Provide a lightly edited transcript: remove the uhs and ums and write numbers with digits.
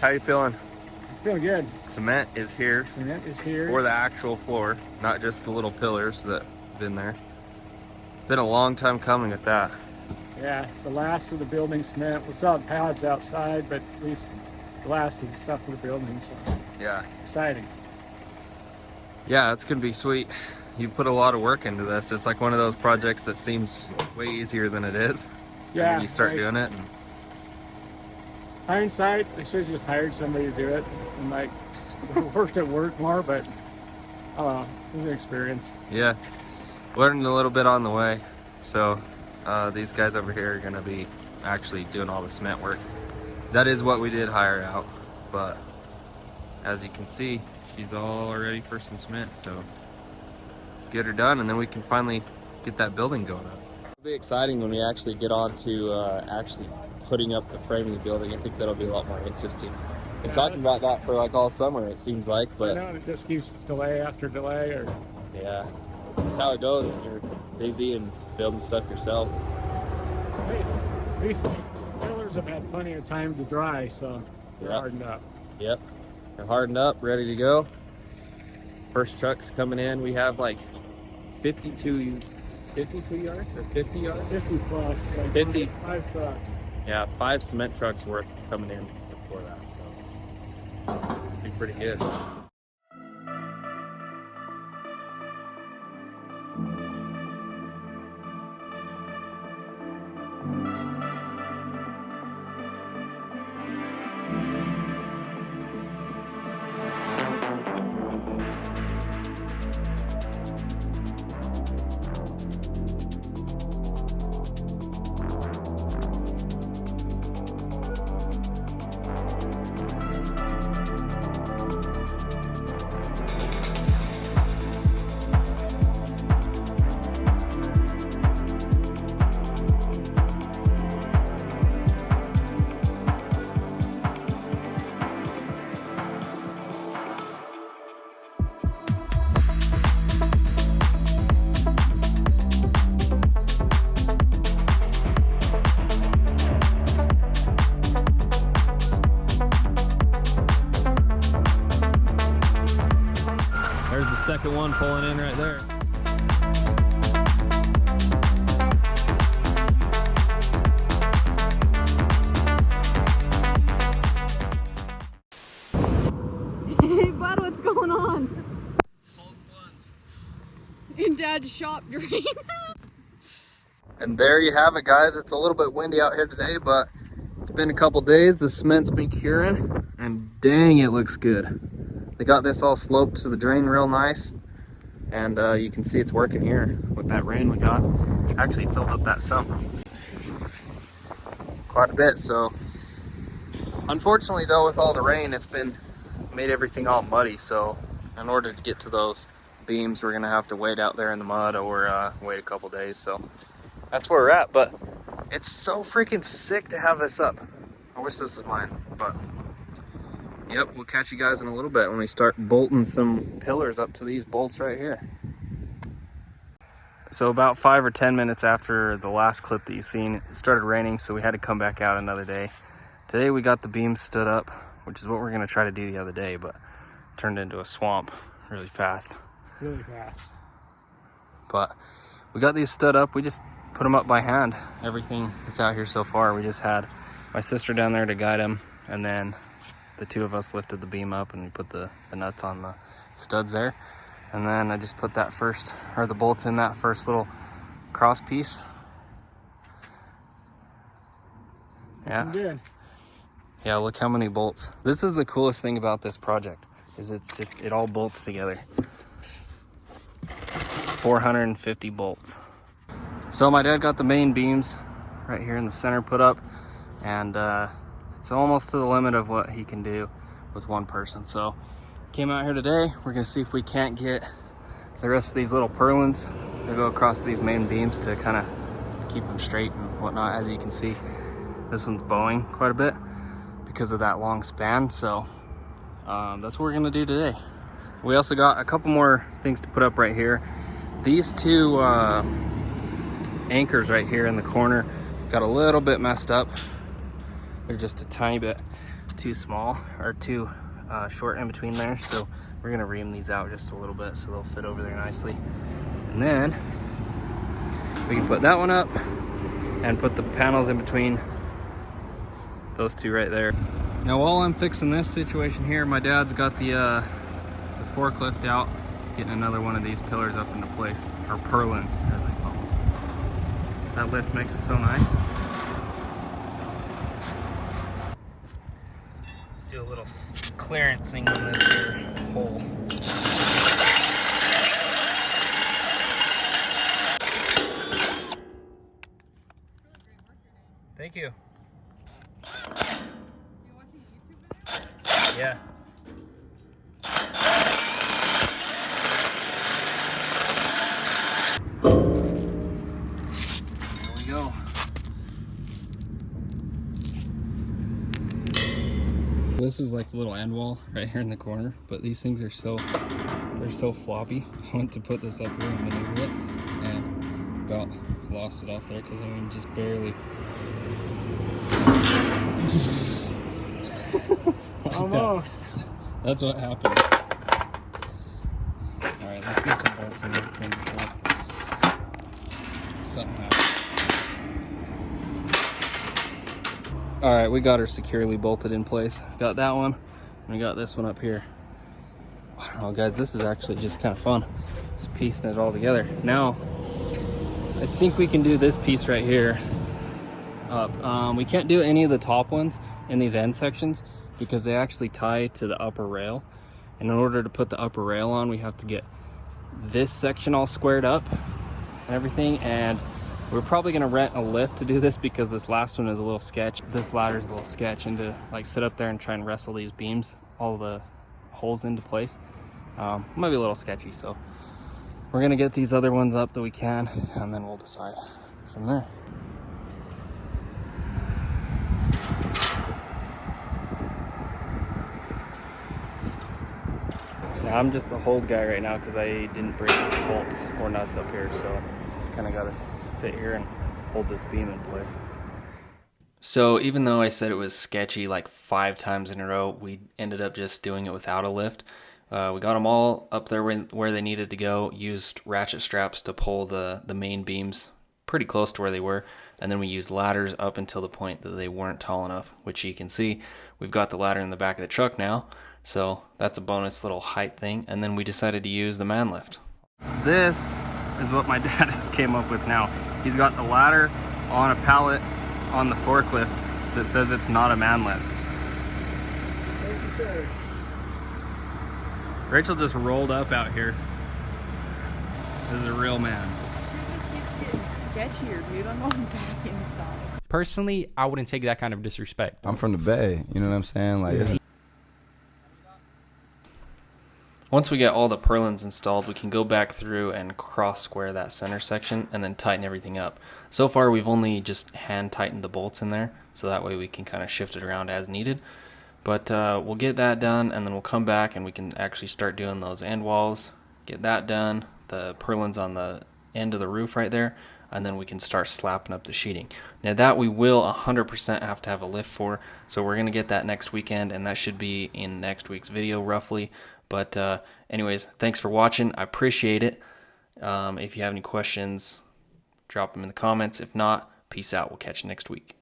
How you feeling? Feeling good. Cement is here. Cement is here. For the actual floor, not just the little pillars that have been there. Been a long time coming with that. Yeah, the last of the building cement. We saw the pads outside, but at least it's the last of the stuff for the building, so Yeah. exciting. Yeah, it's gonna be sweet. You put a lot of work into this. It's like one of those projects that seems way easier than it is. Yeah. And then you start doing it. And hindsight, they should have just hired somebody to do it and like worked at work more, but it was an experience. yeah, learned a little bit on the way. So these guys over here are gonna be actually doing all the cement work. That is what we did hire out, but as you can see, she's all ready for some cement. So let's get her done, and then we can finally get that building going up. It'll be exciting when we actually get on to actually putting up the framing of the building. I think that'll be a lot more interesting. Been talking about that for like all summer, it seems like, but I know it just keeps delay after delay. Or yeah, that's how it goes when you're busy and building stuff yourself. hey, at least the pillars have had plenty of time to dry, so they're Yep. hardened up. Yep, they're hardened up, ready to go. First truck's coming in. We have like 52 yards or 50 yards? 50 plus. Like 50. 5 trucks. Yeah, 5 cement trucks worth coming in before that, so it'll be pretty good. There's the second one pulling in right there. Hey bud, what's going on? In Dad's shop drain. And there you have it, guys. It's a little bit windy out here today, but it's been a couple days. The cement's been curing, and dang, it looks good. They got this all sloped to the drain real nice, and you can see it's working here with that rain we got. Actually filled up that sump quite a bit. So unfortunately though, with all the rain, it's been made everything all muddy. So in order to get to those beams, we're gonna have to wait out there in the mud or wait a couple days. So that's where we're at, but it's so freaking sick to have this up. I wish this is mine, but yep, we'll catch you guys in a little bit when we start bolting some pillars up to these bolts right here. So about 5 or 10 minutes after the last clip that you've seen, it started raining, so we had to come back out another day. Today we got the beams stood up, which is what we're gonna try to do the other day, but turned into a swamp really fast. Really fast. But we got these stood up. We just put them up by hand. Everything that's out here so far, we just had my sister down there to guide them, and then the two of us lifted the beam up and we put the nuts on the studs there. And then I just put that first, or the bolts in that first little cross piece. Yeah. Good. Yeah, look how many bolts. This is the coolest thing about this project, is it's just, it all bolts together. 450 bolts. So my dad got the main beams right here in the center put up, and it's almost to the limit of what he can do with one person. So came out here today. We're gonna see if we can't get the rest of these little purlins to go across these main beams to kind of keep them straight and whatnot. As you can see, this one's bowing quite a bit because of that long span. So that's what we're gonna do today. We also got a couple more things to put up right here. These two anchors right here in the corner got a little bit messed up. They're just a tiny bit too small or too short in between there, so we're gonna ream these out just a little bit so they'll fit over there nicely. And then we can put that one up and put the panels in between those two right there. Now while I'm fixing this situation here, my dad's got the forklift out, getting another one of these pillars up into place, or purlins as they call them. That lift makes it so nice. Let's do a little clearancing on this here hole. Thank you. You watching a YouTube video? Yeah. There we go. This is like the little end wall right here in the corner, but these things are they're so floppy. I went to put this up here and maneuver it, and about lost it off there because I mean just barely. Almost. That's what happened. Alright, let's get some bolts in everything before something happens. Alright, we got her securely bolted in place. Got that one, and we got this one up here. I don't know, guys, this is actually just kind of fun. Just piecing it all together. Now, I think we can do this piece right here up. We can't do any of the top ones in these end sections because they actually tie to the upper rail. And in order to put the upper rail on, we have to get this section all squared up and everything. And we're probably gonna rent a lift to do this because this last one is a little sketch. This ladder is a little sketch, and to like sit up there and try and wrestle these beams, all the holes into place, might be a little sketchy. So we're gonna get these other ones up that we can, and then we'll decide from there. Now I'm just the hold guy right now because I didn't bring bolts or nuts up here, so just kind of got to sit here and hold this beam in place. So even though I said it was sketchy like 5 times in a row, we ended up just doing it without a lift. We got them all up there where they needed to go, used ratchet straps to pull the main beams pretty close to where they were, and then we used ladders up until the point that they weren't tall enough, which you can see we've got the ladder in the back of the truck now, so that's a bonus little height thing. And then we decided to use the man lift. This is what my dad came up with now. He's got the ladder on a pallet on the forklift that says it's not a man lift. Rachel just rolled up out here. This is a real man's. It just keeps getting sketchier, dude. I'm going back inside. Personally, I wouldn't take that kind of disrespect. I'm from the Bay, you know what I'm saying? Like, Yeah. Once we get all the purlins installed, we can go back through and cross square that center section and then tighten everything up. So far, we've only just hand tightened the bolts in there, so that way we can kind of shift it around as needed. But we'll get that done, and then we'll come back and we can actually start doing those end walls, get that done, the purlins on the end of the roof right there, and then we can start slapping up the sheeting. Now that we will 100% have to have a lift for, so we're going to get that next weekend, and that should be in next week's video roughly. But anyways, thanks for watching. I appreciate it. If you have any questions, drop them in the comments. If not, peace out. We'll catch you next week.